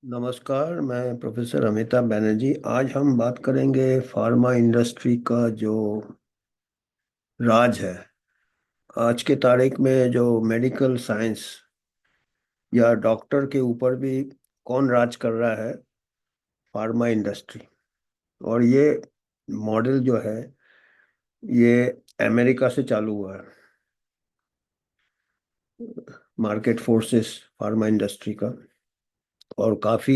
नमस्कार। मैं प्रोफेसर अमिताभ बनर्जी। आज हम बात करेंगे फार्मा इंडस्ट्री का जो राज है। आज के तारीख में जो मेडिकल साइंस या डॉक्टर के ऊपर भी कौन राज कर रहा है? Pharma industry. और ये मॉडल जो है, ये अमेरिका से चालू हुआ है। मार्केट फोर्सेस फार्मा इंडस्ट्री का, और काफी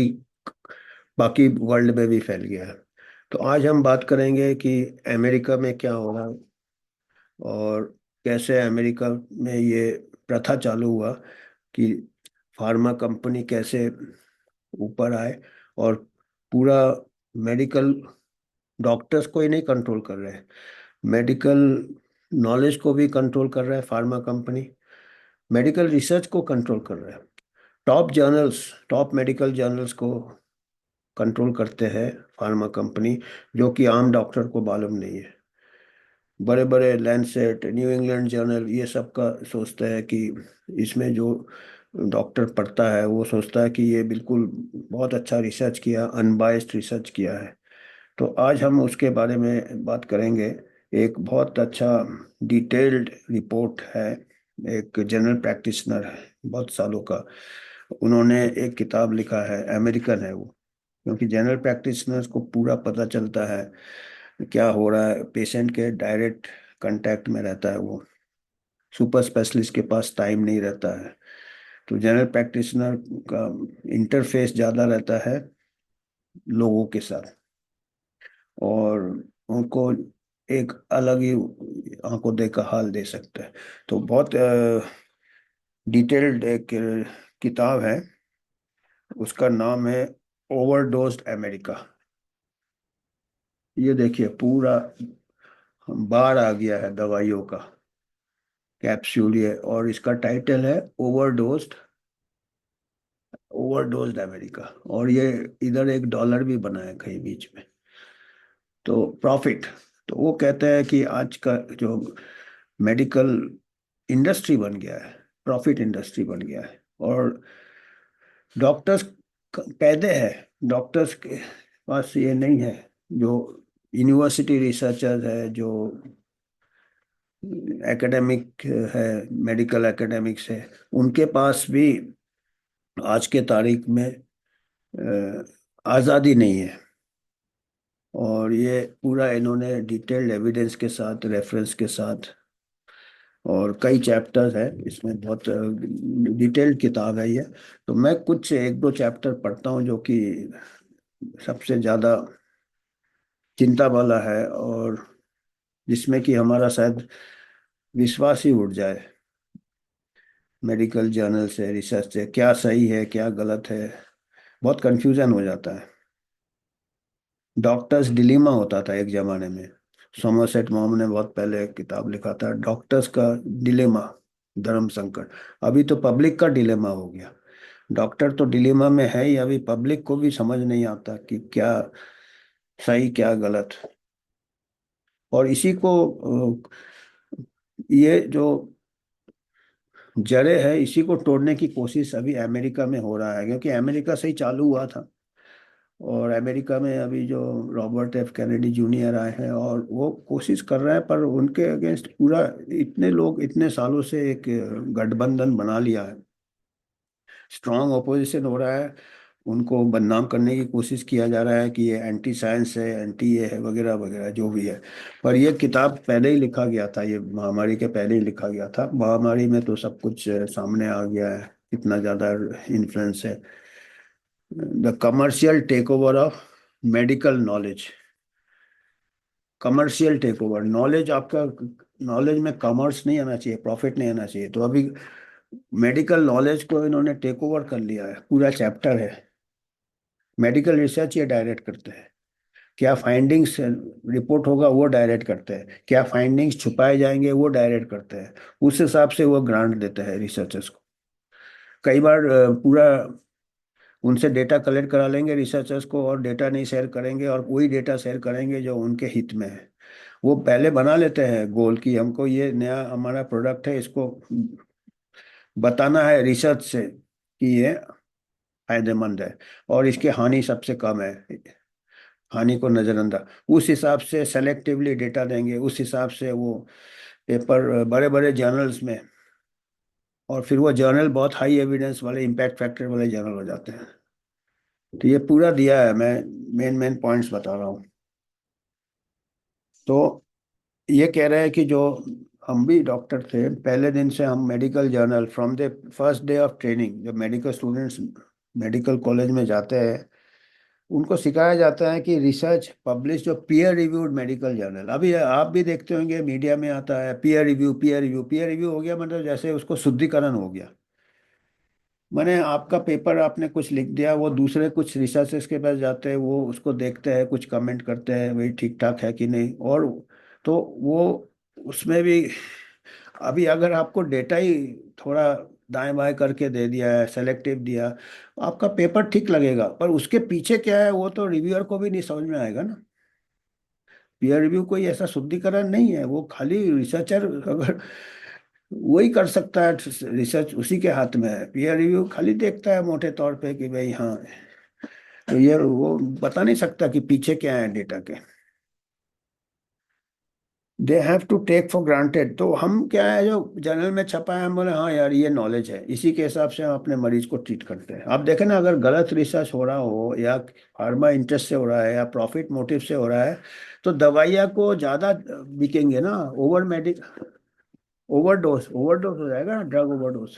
बाकी वर्ल्ड में भी फैल गया है। तो आज हम बात करेंगे कि अमेरिका में क्या हो रहा है, और कैसे अमेरिका में ये प्रथा चालू हुआ कि फार्मा कंपनी कैसे ऊपर आए, और पूरा मेडिकल डॉक्टर्स को ही नहीं कंट्रोल कर रहे हैं, मेडिकल नॉलेज को भी कंट्रोल कर रहा है फार्मा कंपनी, मेडिकल रिसर्च को कंट्रोल कर रहा है। Top journals, top medical journals को कंट्रोल करते हैं फार्मा कंपनी, जो कि आम डॉक्टर को मालूम नहीं है। बड़े बड़े लैंसेट, न्यू इंग्लैंड जर्नल, ये सब का सोचते हैं कि इसमें जो डॉक्टर पढ़ता है वो सोचता है कि ये बिल्कुल बहुत अच्छा रिसर्च किया, अनबायस्ड रिसर्च किया है। तो आज हम उसके बारे में बात करेंगे। एक बहुत अच्छा डिटेल्ड रिपोर्ट है। एक जनरल प्रैक्टिशनर है, बहुत सालों का, उन्होंने एक किताब लिखा है। अमेरिकन है वो, क्योंकि जनरल प्रैक्टिशनर्स को पूरा पता चलता है क्या हो रहा है, पेशेंट के डायरेक्ट कांटेक्ट में रहता है वो। सुपर स्पेशलिस्ट के पास टाइम नहीं रहता है। तो जनरल प्रैक्टिशनर का इंटरफेस ज़्यादा रहता है लोगों के साथ, और उनको एक अलग ही आंखों देखा हाल दे सकता है। तो बहुत डिटेल्ड एक किताब है। उसका नाम है ओवरडोज्ड अमेरिका। ये देखिए, पूरा बाढ़ आ गया है दवाइयों का कैप्सूल ये, और इसका टाइटल है ओवरडोज्ड, ओवरडोज्ड अमेरिका। और ये इधर एक डॉलर भी बना है कहीं बीच में। तो प्रॉफिट, तो वो कहते हैं कि आज का जो मेडिकल इंडस्ट्री बन गया है, प्रॉफिट इंडस्ट्री बन गया है। और डॉक्टर्स पैदे हैं, डॉक्टर्स के पास ये नहीं है। जो यूनिवर्सिटी रिसर्चर है, जो एकेडमिक है, मेडिकल एकेडमिक्स है, उनके पास भी आज के तारीख में आज़ादी नहीं है। और ये पूरा इन्होंने डिटेल्ड एविडेंस के साथ, रेफरेंस के साथ, और कई चैप्टर्स है इसमें, बहुत डिटेल्ड किताब है ये। तो मैं कुछ एक दो चैप्टर पढ़ता हूँ जो कि सबसे ज़्यादा चिंता वाला है, और जिसमें कि हमारा शायद विश्वास ही उठ जाए मेडिकल जर्नल से, रिसर्च से, क्या सही है क्या गलत है। बहुत कंफ्यूजन हो जाता है। डॉक्टर्स डिलीमा होता था एक जमाने में। सोमरसेट मॉम ने बहुत पहले एक किताब लिखा था, डॉक्टर्स का डिलेमा, धर्म संकट। अभी तो पब्लिक का डिलेमा हो गया। डॉक्टर तो डिलेमा में है ही, अभी पब्लिक को भी समझ नहीं आता कि क्या सही क्या गलत। और इसी को ये जो जड़ें है, इसी को तोड़ने की कोशिश अभी अमेरिका में हो रहा है, क्योंकि अमेरिका से ही चालू हुआ था। और अमेरिका में अभी जो रॉबर्ट एफ कैनेडी जूनियर आए हैं, और वो कोशिश कर रहे हैं, पर उनके अगेंस्ट पूरा इतने लोग इतने सालों से एक गठबंधन बना लिया है। स्ट्रांग ऑपोजिशन हो रहा है, उनको बदनाम करने की कोशिश किया जा रहा है कि ये एंटी साइंस है, एंटी ये है, वगैरह वगैरह जो भी है। पर ये किताब पहले ही लिखा गया था, ये महामारी के पहले ही लिखा गया था। महामारी में तो सब कुछ सामने आ गया है, इतना ज़्यादा इन्फ्लुएंस है। The commercial take over of medical knowledge. Commercial take over knowledge, आपका नॉलेज में कॉमर्स नहीं आना चाहिए, प्रॉफिट नहीं आना चाहिए। तो अभी मेडिकल नॉलेज को इन्होंने टेक ओवर कर लिया है। पूरा चैप्टर है, मेडिकल रिसर्च ये डायरेक्ट करते हैं। क्या फाइंडिंग्स रिपोर्ट होगा वो डायरेक्ट करते हैं, क्या फाइंडिंग्स छुपाए जाएंगे वो डायरेक्ट करते हैं। उस हिसाब से वो ग्रांट देते हैं रिसर्चर्स को। कई बार पूरा उनसे डेटा कलेक्ट करा लेंगे रिसर्चर्स को, और डेटा नहीं शेयर करेंगे, और वही डेटा शेयर करेंगे जो उनके हित में है। वो पहले बना लेते हैं गोल कि हमको ये नया हमारा प्रोडक्ट है, इसको बताना है रिसर्च से कि ये फायदेमंद है और इसकी हानि सबसे कम है। हानि को नजरअंदाज उस हिसाब से सेलेक्टिवली डेटा देंगे, उस हिसाब से वो पेपर बड़े बड़े जर्नल्स में, और फिर वो जर्नल बहुत हाई एविडेंस वाले इम्पैक्ट फैक्टर वाले जर्नल हो जाते हैं। तो ये पूरा दिया है, मैं मेन मेन पॉइंट्स बता रहा हूँ। तो ये कह रहे हैं कि जो हम भी डॉक्टर थे पहले दिन से, हम medical journal from the first day of training, जब मेडिकल स्टूडेंट्स मेडिकल कॉलेज में जाते हैं उनको सिखाया जाता है कि रिसर्च पब्लिश जो पीयर रिव्यूड मेडिकल जर्नल, अभी आप भी देखते होंगे मीडिया में आता है peer review peer review peer review हो गया मतलब जैसे उसको शुद्धिकरण हो गया। मैंने आपका पेपर आपने कुछ लिख दिया, वो दूसरे कुछ रिसर्चर्स के पास जाते हैं, वो उसको देखते हैं, कुछ कमेंट करते हैं वही ठीक ठाक है कि नहीं, और तो वो उसमें भी अभी अगर आपको डेटा ही थोड़ा दाएं बाएं करके दे दिया है, सेलेक्टिव दिया, आपका पेपर ठीक लगेगा, पर उसके पीछे क्या है वो तो रिव्यूअर को भी नहीं समझ में आएगा ना। पीयर रिव्यू कोई ऐसा शुद्धिकरण नहीं है, वो खाली रिसर्चर अगर वही कर सकता है, रिसर्च उसी के हाथ में है। पीयर रिव्यू खाली देखता है मोटे तौर पे कि भाई हाँ, तो ये वो बता नहीं सकता कि पीछे क्या है डेटा के। They have to take for granted, तो हम क्या है जो जर्नल में छपा है हम बोले हाँ यार ये नॉलेज है, इसी के हिसाब से हम अपने मरीज को ट्रीट करते हैं। आप देखें ना, अगर गलत रिसर्च हो रहा हो या फार्मा इंटरेस्ट से हो रहा है या प्रॉफिट मोटिव से हो रहा है तो दवाइयाँ को ज़्यादा बिकेंगे ना। ओवरडोज ओवरडोज हो जाएगा ना, ड्रग ओवरडोज।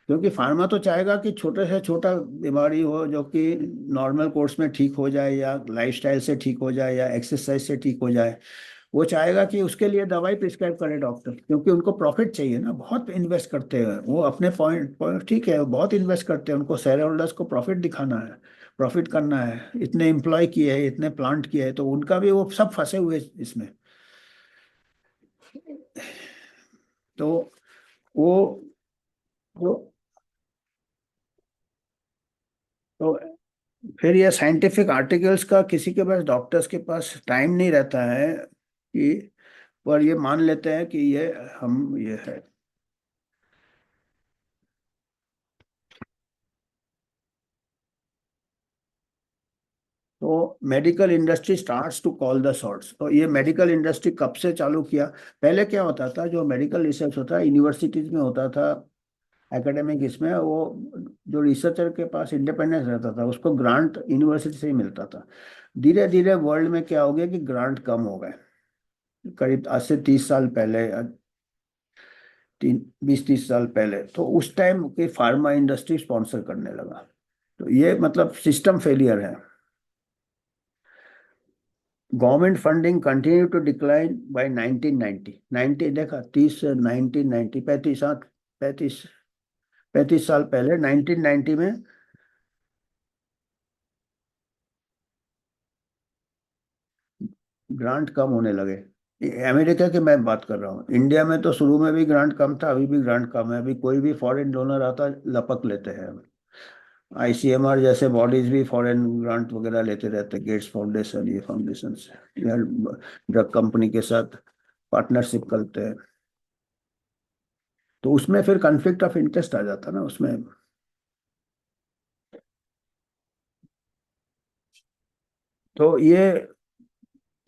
क्योंकि फार्मा तो चाहेगा कि छोटे से छोटा बीमारी हो जो कि नॉर्मल कोर्स में ठीक हो जाए या लाइफस्टाइल से ठीक हो जाए या एक्सरसाइज से ठीक हो जाए, वो चाहेगा कि उसके लिए दवाई प्रिस्क्राइब करे डॉक्टर, क्योंकि उनको प्रॉफिट चाहिए ना, बहुत इन्वेस्ट करते हैं वो अपने पॉइंट ठीक है, वो बहुत इन्वेस्ट करते हैं, उनको शेयर होल्डर्स को प्रॉफिट दिखाना है, प्रॉफिट करना है, इतने एम्प्लॉय किए हैं, इतने प्लांट किए हैं, तो उनका भी वो सब फंसे हुए इसमें। तो वो वो तो फिर ये साइंटिफिक आर्टिकल्स का किसी के पास, डॉक्टर्स के पास टाइम नहीं रहता है कि, पर ये मान लेते हैं कि ये हम ये है। तो medical industry starts to call the shots. तो ये मेडिकल इंडस्ट्री कब से चालू किया? पहले क्या होता था, जो मेडिकल रिसर्च होता है यूनिवर्सिटीज में होता था, एकेडमिक, इसमें वो जो रिसर्चर के पास इंडिपेंडेंस रहता था उसको ग्रांट यूनिवर्सिटी से ही मिलता था। धीरे धीरे वर्ल्ड में क्या हो गया कि ग्रांट कम हो गए, करीब आज से 30 साल पहले, 20-30 साल पहले, तो उस टाइम की फार्मा इंडस्ट्री स्पॉन्सर करने लगा। तो ये मतलब सिस्टम फेलियर है। Government funding continue to decline by 1990, 90 देखा, 30 से 1990, 35 35 साल पहले 1990 में ग्रांट कम होने लगे। ये अमेरिका की मैं बात कर रहा हूँ, इंडिया में तो शुरू में भी ग्रांट कम था, अभी भी ग्रांट कम है, अभी कोई भी फॉरेन डोनर आता लपक लेते हैं। आईसीएमआर जैसे बॉडीज भी फॉरेन ग्रांट वगैरह लेते रहते हैं, गेट्स फाउंडेशन, ये फाउंडेशन से या ड्रग कंपनी के साथ पार्टनरशिप करते हैं, तो उसमें फिर कॉन्फ्लिक्ट ऑफ इंटरेस्ट आ जाता ना उसमें। तो ये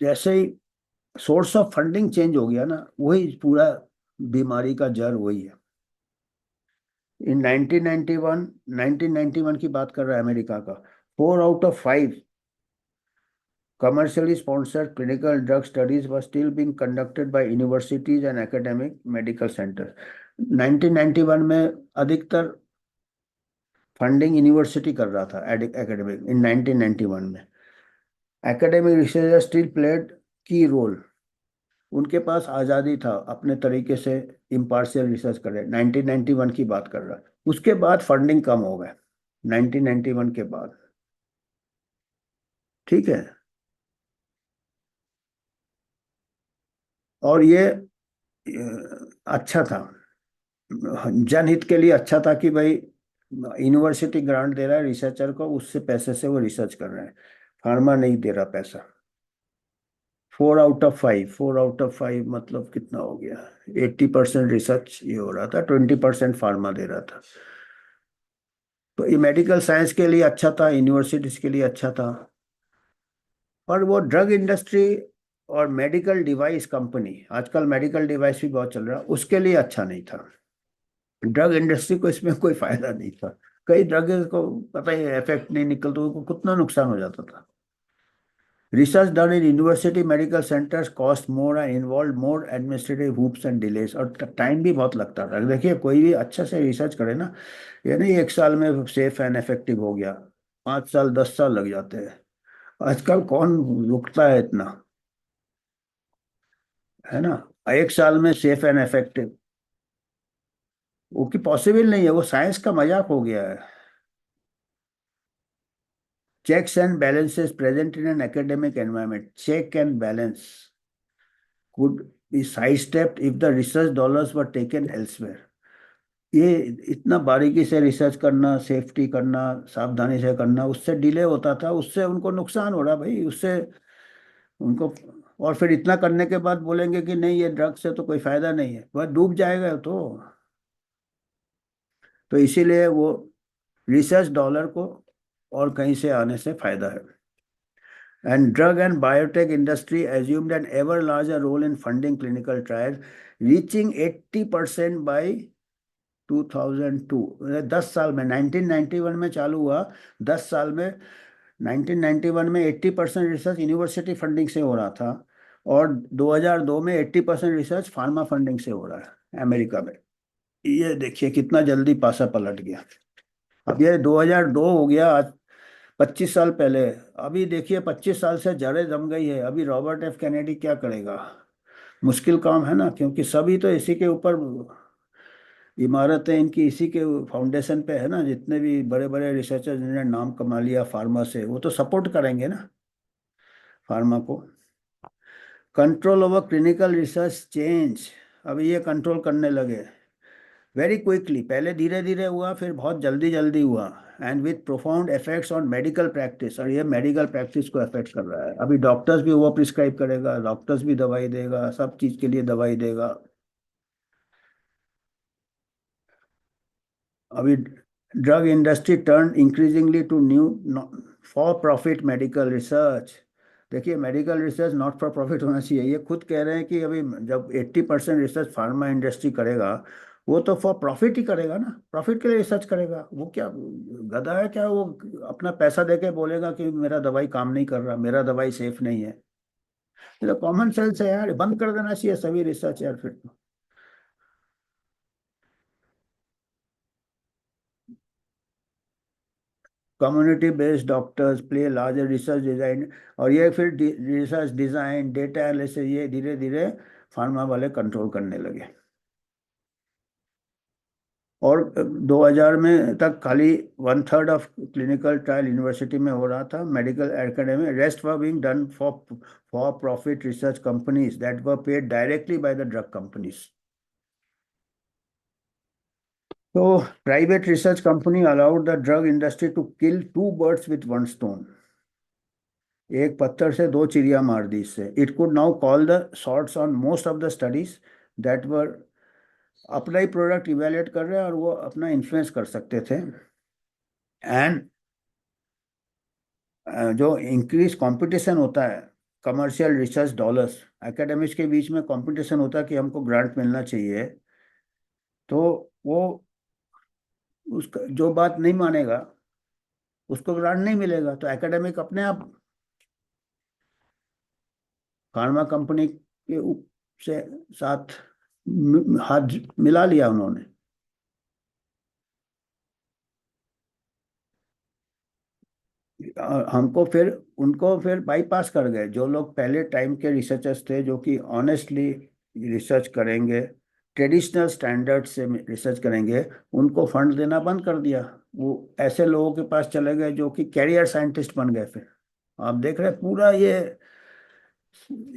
जैसे ही सोर्स ऑफ फंडिंग चेंज हो गया ना, वही पूरा बीमारी का जड़ वही है। इन 1991, 1991 की बात कर रहा है अमेरिका का, 4 out of 5 commercially sponsored clinical drug studies were still being conducted by universities and academic medical centers। 1991 में अधिकतर फंडिंग यूनिवर्सिटी कर रहा था, एकेडमिक, इन 1991 में एकेडमिक रिसर्च स्टिल प्लेड की रोल, उनके पास आज़ादी था अपने तरीके से इम्पार्शियल रिसर्च करें। 1991 की बात कर रहा है, उसके बाद फंडिंग कम हो गए 1991 के बाद। ठीक है। और ये अच्छा था, जनहित के लिए अच्छा था कि भाई यूनिवर्सिटी ग्रांट दे रहा है रिसर्चर को, उससे पैसे से वो रिसर्च कर रहे हैं, फार्मा नहीं दे रहा पैसा। 4 आउट ऑफ 5, 4 आउट ऑफ 5 मतलब कितना हो गया, 80% रिसर्च ये हो रहा था, 20% फार्मा दे रहा था। तो ये मेडिकल साइंस के लिए अच्छा था, यूनिवर्सिटीज के लिए अच्छा था। और वो ड्रग इंडस्ट्री और मेडिकल डिवाइस कंपनी, आजकल मेडिकल डिवाइस भी बहुत चल रहा है, उसके लिए अच्छा नहीं था। ड्रग इंडस्ट्री को इसमें कोई फायदा नहीं था। कई ड्रग को पता ही इफेक्ट नहीं निकलता, उनको कितना नुकसान हो जाता था। Research done in university medical centres cost more and involve more administrative hoops and delays, और टाइम भी बहुत लगता था। देखिए कोई भी अच्छा से रिसर्च करे ना, ये नहीं एक साल में सेफ एंड इफेक्टिव हो गया, 5 साल 10 साल लग जाते हैं। आजकल कौन रुकता है इतना, है ना। एक साल में सेफ एंड इफेक्टिव वो की पॉसिबल नहीं है, वो साइंस का मजाक हो गया है। Checks and balances present in an academic environment. Check and balance could be sidestepped if the research dollars were taken elsewhere. ये इतना बारीकी से रिसर्च करना, सेफ्टी करना, सावधानी से करना, उससे डिले होता था, उससे उनको नुकसान हो रहा भाई, उससे उनको। और फिर इतना करने के बाद बोलेंगे कि नहीं ये ड्रग से तो कोई फायदा नहीं है, वह डूब जाएगा तो इसीलिए वो रिसर्च डॉलर को और कहीं से आने से फायदा है। And drug and biotech industry assumed an ever larger role in funding clinical trials, reaching 80% by 2002। 10 साल में, 1991 में चालू हुआ, 10 साल में 1991 में 80% रिसर्च यूनिवर्सिटी फंडिंग से हो रहा था, और 2002 में 80% रिसर्च फार्मा फंडिंग से हो रहा है अमेरिका में। ये देखिए कितना जल्दी पासा पलट गया। अब ये 2002 हो गया, आज 25 साल पहले। अभी देखिए 25 साल से जड़ें जम गई है। अभी रॉबर्ट एफ कैनेडी क्या करेगा, मुश्किल काम है ना, क्योंकि सभी तो इसी के ऊपर, इमारतें इनकी इसी के फाउंडेशन पे है ना। जितने भी बड़े बड़े रिसर्चर जिन्होंने नाम कमा लिया फार्मा से, वो तो सपोर्ट करेंगे ना फार्मा को। Control over clinical research change, अभी ये कंट्रोल करने लगे वेरी क्विकली। पहले धीरे धीरे हुआ, फिर बहुत जल्दी जल्दी हुआ। And with profound effects on medical practice, और ये मेडिकल प्रैक्टिस को अफेक्ट कर रहा है। अभी डॉक्टर्स भी वो प्रिस्क्राइब करेगा, डॉक्टर्स भी दवाई देगा, सब चीज के लिए दवाई देगा। अभी drug industry turn increasingly to new for profit medical research. देखिए medical research not for profit होना चाहिए, ये खुद कह रहे हैं कि अभी जब 80% रिसर्च फार्मा इंडस्ट्री करेगा, वो तो फॉर प्रॉफिट ही करेगा ना, प्रॉफिट के लिए रिसर्च करेगा। वो क्या गधा है क्या, वो अपना पैसा देके बोलेगा कि मेरा दवाई काम नहीं कर रहा, मेरा दवाई सेफ नहीं है। ये तो कॉमन सेंस है यार, बंद कर देना चाहिए सभी रिसर्च यार फिर तो। Community based doctors play larger research design, और ये फिर रिसर्च डिजाइन डेटा एनालिसिस ये धीरे धीरे फार्मा वाले कंट्रोल करने लगे। और 2000 में तक खाली 1/3 ऑफ क्लिनिकल ट्रायल यूनिवर्सिटी में हो रहा था, medical academy. Rest were being done for profit research companies that were paid directly by the drug companies. तो private research company allowed the drug industry to kill two birds with one stone. एक पत्थर से दो चिड़िया मार दी इससे। It could now call the shots on most of the studies that were, अपना ही प्रोडक्ट इवेलुएट कर रहे हैं और वो अपना इन्फ्लुएंस कर सकते थे। एंड जो इंक्रीज कंपटीशन होता है, कमर्शियल रिसर्च डॉलर्स, एकेडमिक्स के बीच में कंपटीशन होता है कि हमको ग्रांट मिलना चाहिए, तो वो उसका जो बात नहीं मानेगा उसको ग्रांट नहीं मिलेगा, तो एकेडमिक अपने आप फार्मा कंपनी के से साथ हाथ मिला लिया उन्होंने। हमको फिर उनको फिर बाईपास कर गए। जो लोग पहले टाइम के रिसर्चर्स थे जो कि ऑनेस्टली रिसर्च करेंगे, ट्रेडिशनल स्टैंडर्ड से रिसर्च करेंगे, उनको फंड देना बंद कर दिया। वो ऐसे लोगों के पास चले गए जो कि कैरियर साइंटिस्ट बन गए फिर। आप देख रहे हैं पूरा ये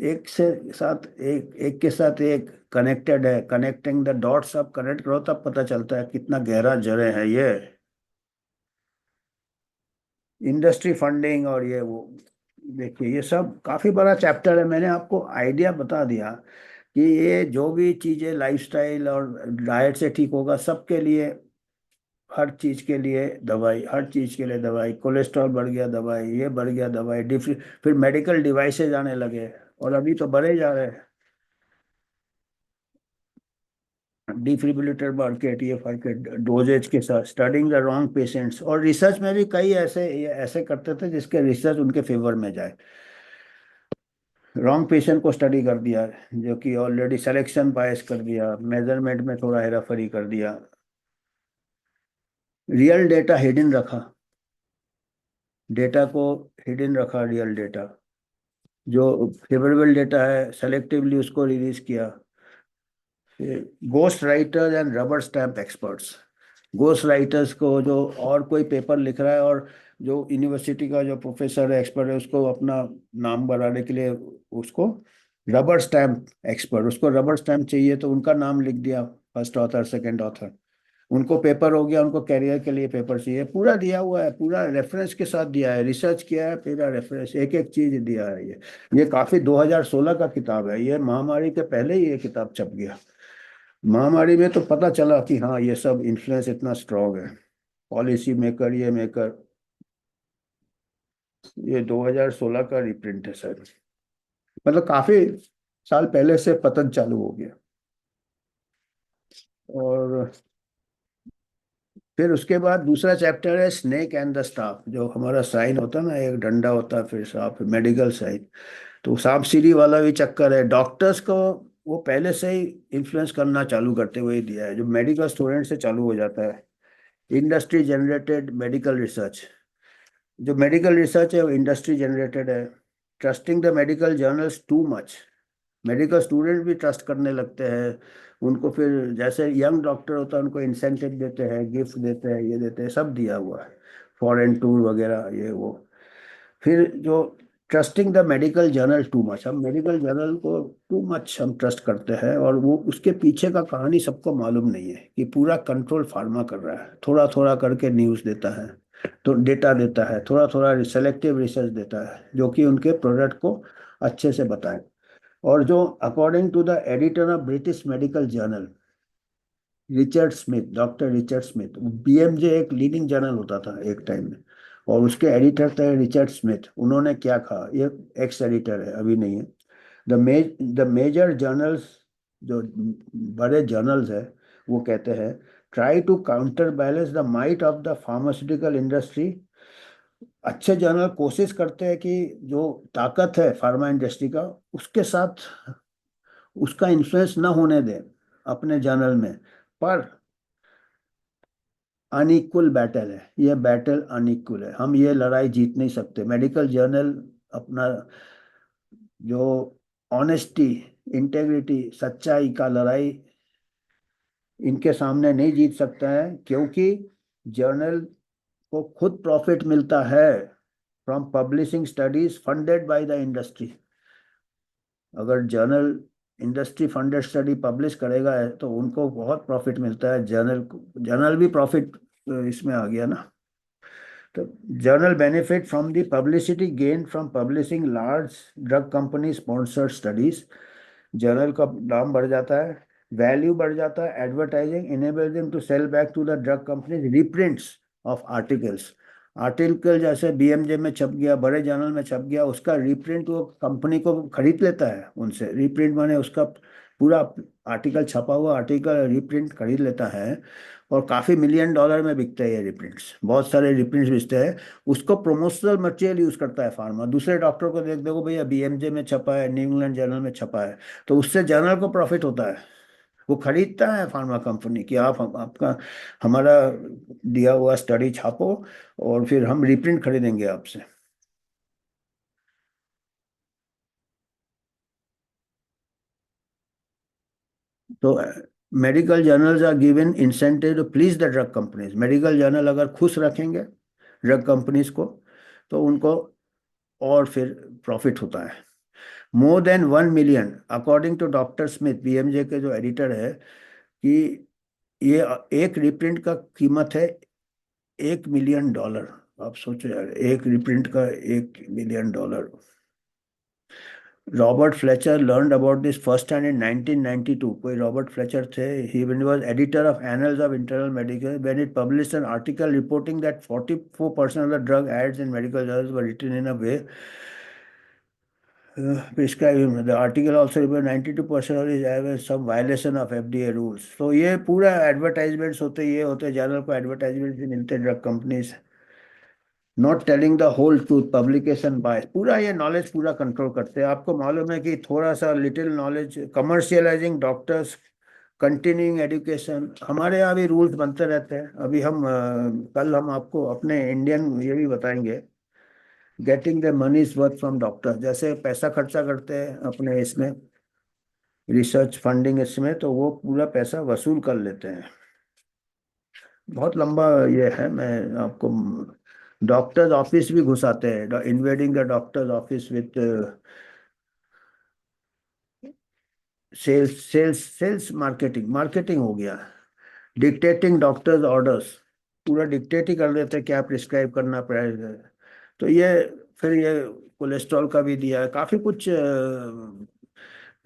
एक से साथ एक, एक के साथ एक कनेक्टेड है। कनेक्टिंग द डॉट्स आप कनेक्ट करो तब पता चलता है कितना गहरा जड़े है ये। इंडस्ट्री फंडिंग और ये वो, देखिए ये सब काफी बड़ा चैप्टर है। मैंने आपको आइडिया बता दिया कि ये जो भी चीजें लाइफस्टाइल और डाइट से ठीक होगा सबके लिए हर चीज के लिए दवाई, हर चीज के लिए दवाई, कोलेस्ट्रॉल बढ़ गया दवाई, ये बढ़ गया दवाई, फिर मेडिकल डिवाइसेज आने लगे, और अभी तो बढ़े जा रहे हैं। डिफिब्रिलेटर मार्केट, ये मार्केट डोजेज के साथ, स्टडिंग द रॉन्ग पेशेंट्स, और रिसर्च में भी कई ऐसे ऐसे करते थे जिसके रिसर्च उनके फेवर में जाए। रॉन्ग पेशेंट को स्टडी कर दिया, जो कि ऑलरेडी सिलेक्शन बायस कर दिया, मेजरमेंट में थोड़ा हेराफेरी कर दिया, रियल डेटा हिडन रखा, डेटा को हिडन रखा, रियल डेटा जो फेवरेबल डेटा है सेलेक्टिवली उसको रिलीज किया। Ghost writer and rubber stamp experts, ghost writers को, जो और कोई पेपर लिख रहा है और जो यूनिवर्सिटी का जो प्रोफेसर है, एक्सपर्ट है, उसको अपना नाम बढ़ाने के लिए उसको रबर स्टैम्प एक्सपर्ट, उसको रबर स्टैम्प चाहिए तो उनका नाम लिख दिया, फर्स्ट ऑथर, सेकंड ऑथर, उनको पेपर हो गया, उनको कैरियर के लिए पेपर चाहिए, पूरा दिया हुआ है, पूरा रेफरेंस के साथ दिया है, रिसर्च किया है, पूरा रेफरेंस, एक एक चीज दिया है। ये काफी 2016 का किताब है, ये महामारी के पहले ही ये किताब छप गया। महामारी में तो पता चला कि हाँ ये सब इन्फ्लुएंस इतना स्ट्रांग है, पॉलिसी मेकर, ये मेकर। ये 2016 का रिप्रिंट है सर, मतलब काफी साल पहले से पतन चालू हो गया। और फिर उसके बाद दूसरा चैप्टर है स्नेक एंड द स्टाफ, जो हमारा साइन होता है ना, एक डंडा होता है फिर सांप, मेडिकल साइन। तो सांप सीढ़ी वाला भी चक्कर है, डॉक्टर्स को वो पहले से ही इन्फ्लुएंस करना चालू करते हुए ही दिया है, जो मेडिकल स्टूडेंट से चालू हो जाता है। इंडस्ट्री जनरेटेड मेडिकल रिसर्च, जो मेडिकल रिसर्च है वो इंडस्ट्री जनरेटेड है। Trusting the medical journals too much, medical student भी ट्रस्ट करने लगते हैं उनको, फिर जैसे यंग डॉक्टर होता है उनको इंसेंटिव देते हैं, गिफ्ट देते हैं, ये देते हैं, सब दिया हुआ है, फॉरेन टूर वगैरह ये वो। फिर जो trusting the medical journal too much, हम मेडिकल जर्नल को टू मच हम ट्रस्ट करते हैं, और वो उसके पीछे का कहानी सबको मालूम नहीं है कि पूरा कंट्रोल फार्मा कर रहा है, थोड़ा थोड़ा करके न्यूज़ देता है, तो डेटा देता है, थोड़ा थोड़ा सेलेक्टिव रिसर्च देता है जो कि उनके प्रोडक्ट को अच्छे से बताए। और जो according to the editor of British medical journal, Richard Smith, doctor Richard Smith, BMJ एक लीडिंग जर्नल होता था एक टाइम में, और उसके एडिटर थे रिचर्ड स्मिथ। उन्होंने क्या कहा, ये एक्स एडिटर है, अभी नहीं है। द मेजर जर्नल्स, जो बड़े जर्नल्स है, वो कहते हैं try to counter balance the might of the pharmaceutical industry. अच्छे जर्नल कोशिश करते हैं कि जो ताकत है फार्मा इंडस्ट्री का, उसके साथ उसका इन्फ्लुएंस ना होने दें अपने जर्नल में। पर अनइक्वल बैटल है, ये बैटल अनइक्वल है, हम ये लड़ाई जीत नहीं सकते। मेडिकल जर्नल अपना जो ऑनेस्टी, इंटेग्रिटी, सच्चाई का लड़ाई इनके सामने नहीं जीत सकता है, क्योंकि जर्नल को खुद प्रॉफिट मिलता है from publishing studies funded by the industry. अगर journal industry funded study publish करेगा है तो उनको बहुत प्रॉफिट मिलता है, जर्नल, जर्नल भी प्रॉफिट इसमें आ गया ना। तो journal benefit from the publicity gain from publishing large drug company sponsored studies, journal का नाम बढ़ जाता है, वैल्यू बढ़ जाता है, advertising enable them to sell back to the drug companies reprints of articles. Article जैसे बीएमजे में छप गया, बड़े जर्नल में छप गया, उसका रीप्रिंट वो कंपनी को खरीद लेता है उनसे, रीप्रिंट माने उसका पूरा आर्टिकल, छपा हुआ आर्टिकल रीप्रिंट खरीद लेता है, और काफ़ी $1 मिलियन में बिकते हैं ये रिप्रिंट्स, बहुत सारे रिप्रिंट्स बिकते हैं। उसको प्रोमोशनल मटेरियल यूज करता है फार्मा, दूसरे डॉक्टर को देख, देखो भैया बीएमजे में छपा है, न्यू इंग्लैंड जर्नल में छपा है, तो उससे जर्नल को प्रॉफिट होता है। वो खरीदता है फार्मा कंपनी कि आप आपका हमारा दिया हुआ स्टडी छापो, और फिर हम रिप्रिंट खरीदेंगे आपसे। तो medical journals are given incentive to please the drug companies, medical journal अगर खुश रखेंगे ड्रग कंपनीज को तो उनको और फिर प्रॉफिट होता है। More than 1 million, according to doctor Smith, BMJ के जो एडिटर है, कि ये एक रिप्रिंट का कीमत है $1 मिलियन। आप सोचो यार, एक रिप्रिंट का $1 million. Robert Fletcher learned about this first hand in 1992. कोई रॉबर्ट फ्लेचर थे. He when he was editor of Annals of Internal Medicine, when it published an article reporting that 44% of the drug ads in medical journals were written in a way prescribed. The article also reported 92% of it have some violation of FDA rules. तो ये पूरा advertisements होते, ये होते journal को advertisement भी मिलते drug companies. Not telling the whole truth, publication bias, पूरा ये नॉलेज पूरा कंट्रोल करते हैं. आपको मालूम है कि थोड़ा सा little knowledge, commercialising doctors, continuing education, हमारे यहाँ भी रूल्स बनते रहते हैं. अभी हम कल हम आपको अपने इंडियन ये भी बताएंगे, getting the money is worth from doctor. जैसे पैसा खर्चा करते हैं अपने इसमें रिसर्च फंडिंग इसमें, तो वो पूरा पैसा वसूल कर लेते हैं. बहुत लंबा ये है. मैं आपको डॉक्टर्स ऑफिस भी घुसाते हैं, invading the doctors office with sales sales sales marketing. Marketing हो गया. डिक्टेटिंग डॉक्टर्स ऑर्डर्स, पूरा डिक्टेट ही कर देते हैं क्या प्रिस्क्राइब करना पड़ेगा. तो ये फिर ये कोलेस्ट्रॉल का भी दिया है, काफी कुछ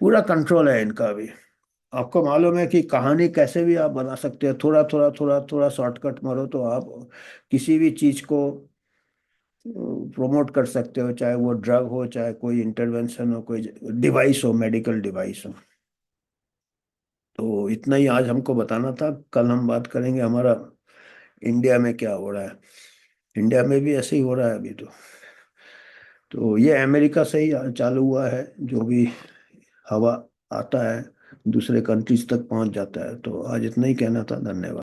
पूरा कंट्रोल है इनका भी. आपको मालूम है कि कहानी कैसे भी आप बना सकते हैं. थोड़ा थोड़ा थोड़ा थोड़ा शॉर्टकट मारो तो आप किसी भी चीज को प्रोमोट कर सकते हो, चाहे वो ड्रग हो, चाहे कोई इंटरवेंशन हो, कोई डिवाइस हो, मेडिकल डिवाइस हो. तो इतना ही आज हमको बताना था. कल हम बात करेंगे हमारा इंडिया में क्या हो रहा है. इंडिया में भी ऐसे ही हो रहा है अभी तो ये अमेरिका से ही चालू हुआ है. जो भी हवा आता है दूसरे कंट्रीज तक पहुंच जाता है. तो आज इतना ही कहना था. धन्यवाद.